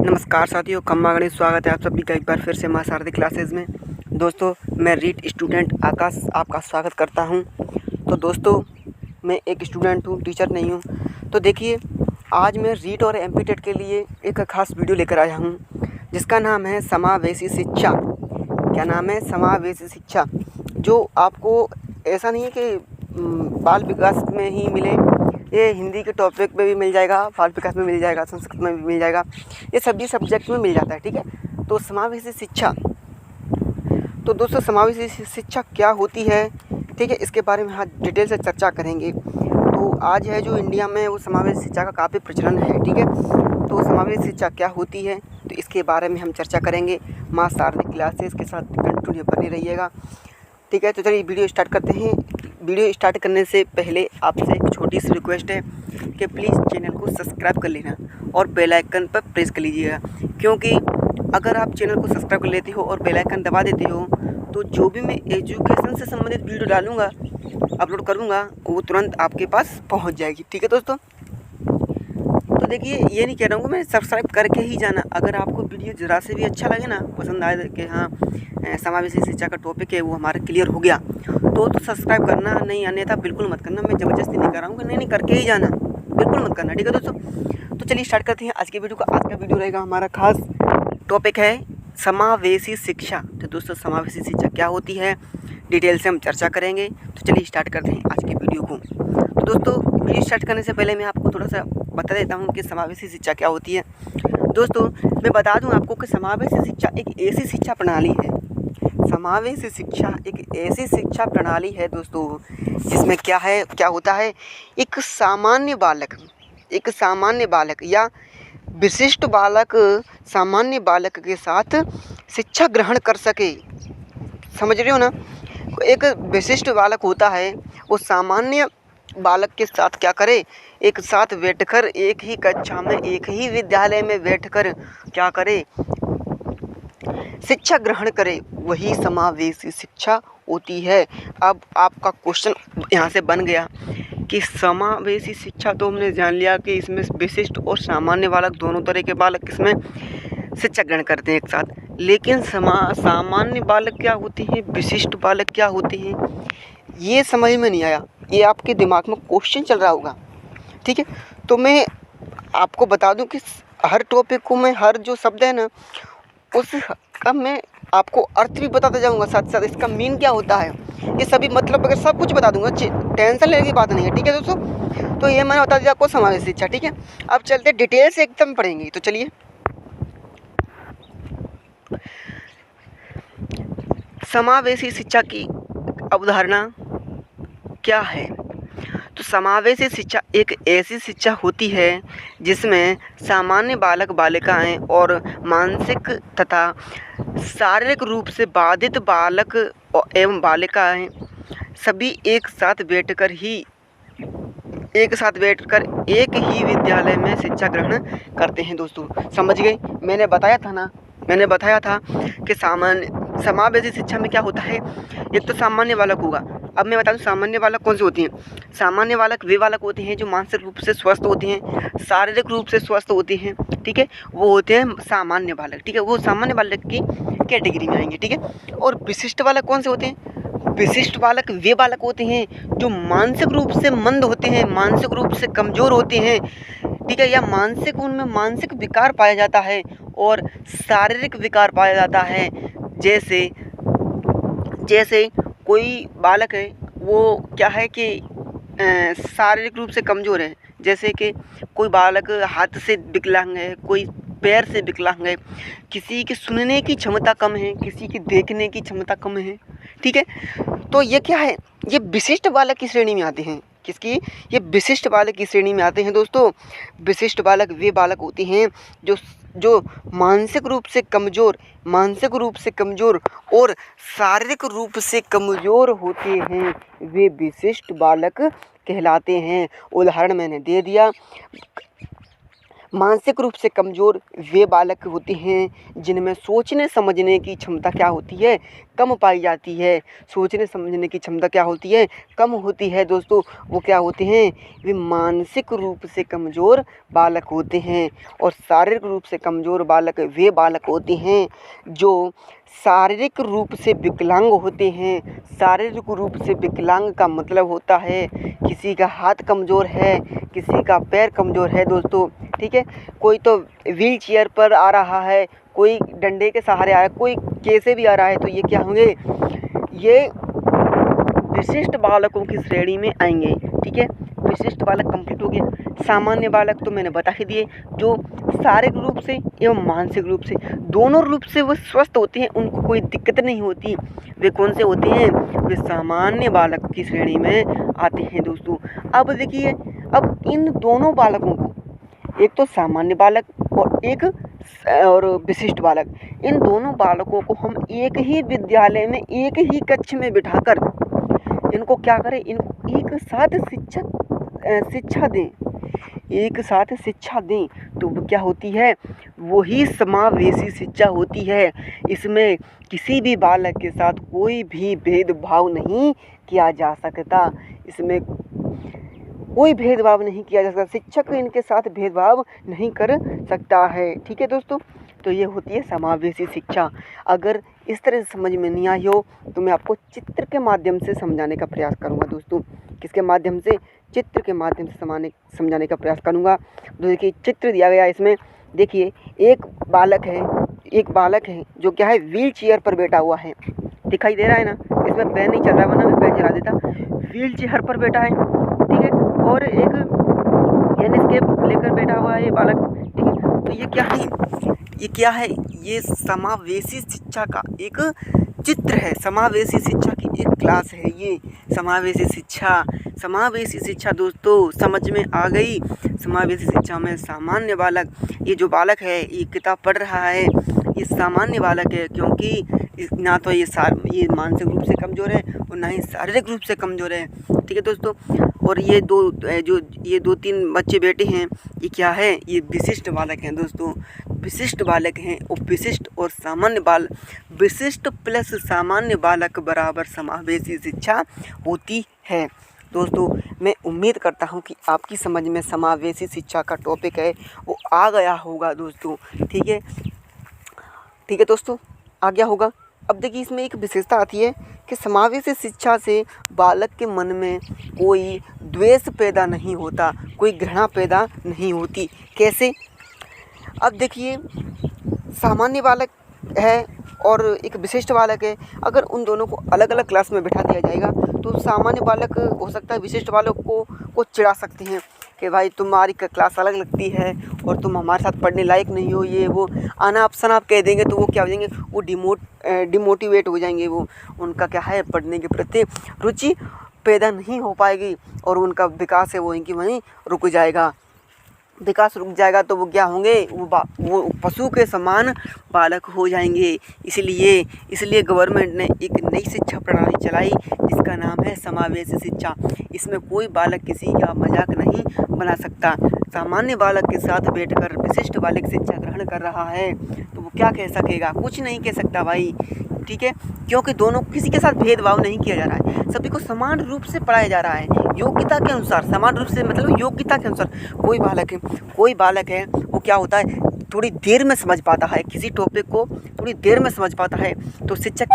नमस्कार साथियों, खम्मा गणित स्वागत है आप सभी का एक बार फिर से मां शारदी क्लासेस में। दोस्तों, मैं रीट स्टूडेंट आकाश आपका स्वागत करता हूं। तो दोस्तों, मैं एक स्टूडेंट हूं, टीचर नहीं हूं। तो देखिए, आज मैं रीट और एमपीटेट के लिए एक खास वीडियो लेकर आया हूं, जिसका नाम है समावेशी शिक्षा। क्या नाम है? समावेशी शिक्षा। जो आपको ऐसा नहीं है कि बाल विकास में ही मिले, ये हिंदी के टॉपिक पे भी मिल जाएगा, बाल विकास में मिल जाएगा, संस्कृत में भी मिल जाएगा, ये सभी सब्जेक्ट में मिल जाता है। ठीक है, तो समावेशी शिक्षा। तो दोस्तों, समावेशी शिक्षा क्या होती है, ठीक है, इसके बारे में आज डिटेल से चर्चा करेंगे। तो आज है जो इंडिया में वो समावेशी शिक्षा का काफ़ी प्रचलन है। ठीक है, तो समावेशी शिक्षा क्या होती है, तो इसके बारे में हम चर्चा करेंगे। मां शारदी क्लासेस के साथ कंटिन्यू बने रहिएगा। ठीक है, तो चलिए वीडियो स्टार्ट करते हैं। वीडियो स्टार्ट करने से पहले आपसे एक छोटी सी रिक्वेस्ट है कि प्लीज़ चैनल को सब्सक्राइब कर लेना और बेल आइकन पर प्रेस कर लीजिएगा, क्योंकि अगर आप चैनल को सब्सक्राइब कर लेते हो और बेल आइकन दबा देते हो तो जो भी मैं एजुकेशन से संबंधित वीडियो डालूँगा, अपलोड करूँगा, वो तुरंत आपके पास पहुँच जाएगी। ठीक है दोस्तों, तो देखिए, ये नहीं कह रहा हूँ मैं सब्सक्राइब करके ही जाना। अगर आपको वीडियो ज़रा से भी अच्छा लगे ना, पसंद आए कि हाँ समावेशी शिक्षा का टॉपिक है वो हमारा क्लियर हो गया, तो सब्सक्राइब करना, नहीं अन्यथा बिल्कुल मत करना। मैं ज़बरदस्ती नहीं कर रहा हूँ कि नहीं करके ही जाना, बिल्कुल मत करना। ठीक है दोस्तों, तो चलिए स्टार्ट करते हैं आज की वीडियो का। आज का वीडियो रहेगा, हमारा खास टॉपिक है समावेशी शिक्षा। तो दोस्तों, समावेशी शिक्षा क्या होती है, डिटेल से हम चर्चा करेंगे। तो चलिए स्टार्ट करते हैं आज की वीडियो को। तो दोस्तों, वीडियो स्टार्ट करने से पहले मैं आपको थोड़ा सा बता देता हूँ कि समावेशी शिक्षा क्या होती है। दोस्तों, मैं बता दूँ आपको कि समावेशी शिक्षा एक ऐसी शिक्षा प्रणाली है, समावेशी शिक्षा एक ऐसी शिक्षा प्रणाली है दोस्तों, जिसमें क्या होता है, एक सामान्य बालक या विशिष्ट बालक सामान्य बालक के साथ शिक्षा ग्रहण कर सके। समझ रहे हो ना? एक विशिष्ट बालक होता है, वो सामान्य बालक के साथ क्या करे, एक साथ बैठकर एक ही कक्षा में, एक ही विद्यालय में बैठकर क्या करे, शिक्षा ग्रहण करे, वही समावेशी शिक्षा होती है। अब आपका क्वेश्चन यहाँ से बन गया कि समावेशी शिक्षा तो हमने जान लिया कि इसमें विशिष्ट और सामान्य बालक, दोनों तरह के बालक इसमें शिक्षा ग्रहण करते हैं एक साथ। लेकिन सामान्य बालक क्या होते हैं, विशिष्ट बालक क्या होते हैं, ये समझ में नहीं आया। ये आपके दिमाग में क्वेश्चन चल रहा होगा। ठीक है, तो मैं आपको बता दूं कि हर टॉपिक को मैं, हर जो शब्द है ना, उसका मैं आपको अर्थ भी बताता जाऊंगा, साथ साथ इसका मीन क्या होता है, ये सभी मतलब वगैरह सब कुछ बता दूंगा। टेंशन लेने की बात नहीं है। ठीक है दोस्तों, तो ये मैंने बता दिया आपको समावेशी शिक्षा। ठीक है, अब चलते डिटेल से एकदम पढ़ेंगे। तो चलिए, समावेशी शिक्षा की अवधारणा क्या है। तो समावेशी शिक्षा एक ऐसी शिक्षा होती है जिसमें सामान्य बालक बालिकाएं और मानसिक तथा शारीरिक रूप से बाधित बालक एवं बालिकाएं सभी एक साथ बैठकर एक ही विद्यालय में शिक्षा ग्रहण करते हैं। दोस्तों, समझ गए? मैंने बताया था कि समावेशी शिक्षा में क्या होता है, एक तो सामान्य बालक होगा। अब मैं बता दूं सामान्य बालक कौन से होते हैं। सामान्य बालक वे बालक होते हैं जो मानसिक रूप से स्वस्थ होते हैं, शारीरिक रूप से स्वस्थ होते हैं। ठीक है, वो होते हैं सामान्य बालक। ठीक है, वो सामान्य बालक की कैटेगरी में आएंगे। ठीक है, और विशिष्ट बालक कौन से होते हैं? विशिष्ट बालक वे बालक होते हैं जो मानसिक रूप से मंद होते हैं, मानसिक रूप से कमज़ोर होते हैं। ठीक है, या उनमें मानसिक विकार पाया जाता है और शारीरिक विकार पाया जाता है। जैसे कोई बालक है, वो क्या है कि शारीरिक रूप से कमज़ोर है। जैसे कि कोई बालक हाथ से विकलांग है, कोई पैर से विकलांग है, किसी की सुनने की क्षमता कम है, किसी की देखने की क्षमता कम है। ठीक है, तो ये क्या है, ये विशिष्ट बालक की श्रेणी में आते हैं। किसकी? ये विशिष्ट बालक की श्रेणी में आते हैं। दोस्तों, विशिष्ट बालक वे बालक होते हैं जो मानसिक रूप से कमज़ोर और शारीरिक रूप से कमज़ोर होते हैं, वे विशिष्ट बालक कहलाते हैं। उदाहरण मैंने दे दिया, मानसिक रूप से कमज़ोर वे बालक होते हैं जिनमें सोचने समझने की क्षमता क्या होती है, कम पाई जाती है। सोचने समझने की क्षमता क्या होती है, कम होती है दोस्तों। वो क्या होते हैं, वे मानसिक रूप से कमज़ोर बालक होते हैं। और शारीरिक रूप से कमज़ोर बालक वे बालक होते हैं जो शारीरिक रूप से विकलांग होते हैं। शारीरिक रूप से विकलांग का मतलब होता है किसी का हाथ कमज़ोर है, किसी का पैर कमज़ोर है दोस्तों, ठीक है। कोई तो व्हील चेयर पर आ रहा है, कोई डंडे के सहारे आ रहा है, कोई कैसे भी आ रहा है, तो ये क्या होंगे, ये विशिष्ट बालकों की श्रेणी में आएंगे, ठीक है। विशिष्ट बालक कंप्लीट हो गया। सामान्य बालक तो मैंने बता ही दिए, जो शारीरिक रूप से एवं मानसिक रूप से दोनों रूप से वो स्वस्थ होते हैं, उनको कोई दिक्कत नहीं होती। वे कौन से होते हैं, वे सामान्य बालक की श्रेणी में आते हैं दोस्तों। अब देखिए, अब इन दोनों बालकों को, एक तो सामान्य बालक और विशिष्ट बालक, इन दोनों बालकों को हम एक ही विद्यालय में एक ही कक्ष में बिठाकर इनको क्या करें, इनको एक साथ शिक्षा दें, एक साथ शिक्षा दें, तो वो क्या होती है, वही समावेशी शिक्षा होती है। इसमें किसी भी बालक के साथ कोई भी भेदभाव नहीं किया जा सकता, इसमें कोई भेदभाव नहीं किया जा सकता। शिक्षक इनके साथ भेदभाव नहीं कर सकता है, ठीक है दोस्तों। तो ये होती है समावेशी शिक्षा। अगर इस तरह से समझ में नहीं आई हो तो मैं आपको चित्र के माध्यम से समझाने का प्रयास करूँगा दोस्तों। किसके माध्यम से, चित्र के माध्यम से समझाने का प्रयास करूँगा। तो देखिए, चित्र दिया गया इसमें, देखिए एक बालक है जो क्या है, व्हील चेयर पर बैठा हुआ है, दिखाई दे रहा है ना, इसमें पेन नहीं चल रहा, वरना मैं पेन चला देता। व्हील चेयर पर बैठा है, ठीक है, और एक हैंडस्केप लेकर बैठा हुआ है ये बालक, ठीक है। तो ये क्या है, ये समावेशी शिक्षा का एक चित्र है, समावेशी शिक्षा की एक क्लास है ये। समावेशी शिक्षा दोस्तों समझ में आ गई। समावेशी शिक्षा में सामान्य बालक, ये जो बालक है ये किताब पढ़ रहा है, ये सामान्य बालक है, क्योंकि ना तो ये मानसिक रूप से कमज़ोर है और ना ही शारीरिक रूप से कमज़ोर है, ठीक है दोस्तों। और ये दो तीन बच्चे बैठे हैं, ये क्या है, ये विशिष्ट बालक हैं दोस्तों, विशिष्ट बालक हैं। और विशिष्ट प्लस सामान्य बालक बराबर समावेशी शिक्षा होती है दोस्तों। मैं उम्मीद करता हूँ कि आपकी समझ में समावेशी शिक्षा का टॉपिक है वो आ गया होगा दोस्तों, ठीक है दोस्तों, आ गया होगा। अब देखिए, इसमें एक विशेषता आती है कि समावेशी शिक्षा से बालक के मन में कोई द्वेष पैदा नहीं होता, कोई घृणा पैदा नहीं होती। कैसे, अब देखिए, सामान्य बालक है और एक विशिष्ट बालक है, अगर उन दोनों को अलग अलग क्लास में बैठा दिया जाएगा तो सामान्य बालक हो सकता है विशिष्ट बालक को चिढ़ा सकते हैं कि भाई तुम्हारी क्लास अलग लगती है और तुम हमारे साथ पढ़ने लायक नहीं हो, ये वो अनाप शनाप कह देंगे, तो वो क्या हो जाएंगे, वो डिमोटिवेट हो जाएंगे, वो उनका क्या है, पढ़ने के प्रति रुचि पैदा नहीं हो पाएगी और उनका विकास है वो इनकी वहीं रुक जाएगा। विकास रुक जाएगा तो वो क्या होंगे, वो पशु के समान बालक हो जाएंगे। इसलिए गवर्नमेंट ने एक नई शिक्षा प्रणाली चलाई जिसका नाम है समावेशी शिक्षा। इसमें कोई बालक किसी का मजाक नहीं बना सकता। सामान्य बालक के साथ बैठकर विशिष्ट बालक शिक्षा ग्रहण कर रहा है तो वो क्या कह सकेगा, कुछ नहीं कह सकता भाई, ठीक है, क्योंकि दोनों, किसी के साथ भेदभाव नहीं किया जा रहा है, सभी को समान रूप से पढ़ाया जा रहा है, योग्यता के अनुसार। समान रूप से मतलब योग्यता के अनुसार। कोई बालक है वो क्या होता है, थोड़ी देर में समझ पाता है, किसी टॉपिक को थोड़ी देर में समझ पाता है, तो शिक्षक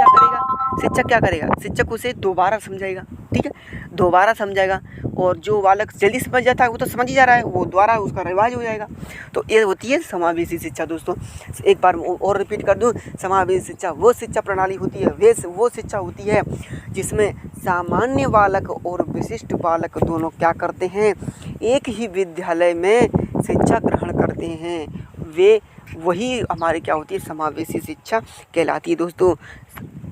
क्या करेगा, शिक्षक उसे दोबारा समझाएगा, ठीक है, दोबारा समझाएगा। और जो बालक जल्दी समझ जाता है वो तो समझ ही जा रहा है, वो दोबारा उसका रिवाज हो जाएगा। तो ये होती है समावेशी शिक्षा दोस्तों। एक बार और रिपीट कर दूँ, समावेशी शिक्षा वो शिक्षा प्रणाली होती है, वो शिक्षा होती है जिसमें सामान्य बालक और विशिष्ट बालक दोनों क्या करते हैं, एक ही विद्यालय में शिक्षा ग्रहण करते हैं। वही हमारे क्या होती है, समावेशी शिक्षा कहलाती है दोस्तों,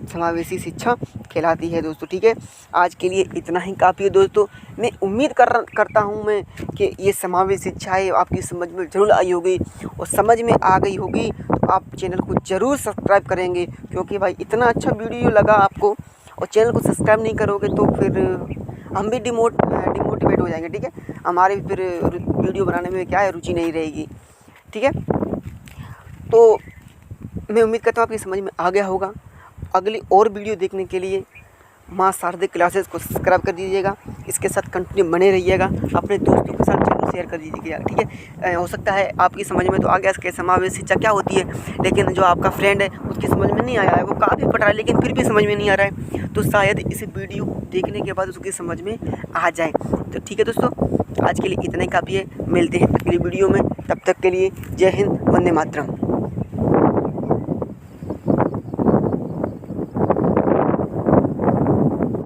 समावेशी शिक्षा कहलाती है दोस्तों, ठीक है। आज के लिए इतना ही काफ़ी है दोस्तों। मैं उम्मीद करता हूँ मैं कि ये समावेशी शिक्षा है आपकी समझ में ज़रूर आई होगी, और समझ में आ गई होगी तो आप चैनल को ज़रूर सब्सक्राइब करेंगे, क्योंकि भाई इतना अच्छा वीडियो लगा आपको और चैनल को सब्सक्राइब नहीं करोगे तो फिर हम भी डिमोटिवेट हो जाएंगे, ठीक है, हमारे फिर वीडियो बनाने में क्या है, रुचि नहीं रहेगी। ठीक है, तो मैं उम्मीद करता हूँ आपकी समझ में आ गया होगा। अगली और वीडियो देखने के लिए माँ शारदे क्लासेस को सब्सक्राइब कर दीजिएगा। इसके साथ कंटिन्यू बने रहिएगा, अपने दोस्तों के साथ जरूर शेयर कर दीजिएगा। ठीक है, हो सकता है आपकी समझ में तो आ गया इसके समावेश शिक्षा क्या होती है, लेकिन जो आपका फ्रेंड है उसकी समझ में नहीं आया है, वो काफ़ी पढ़ रहा है लेकिन फिर भी समझ में नहीं आ रहा है, तो शायद इस वीडियो देखने के बाद उसकी समझ में आ जाए। तो ठीक है दोस्तों, आज के लिए इतना ही काफ़ी है। मिलते हैं अगली वीडियो में, तब तक के लिए जय हिंद, वंदे मातरम।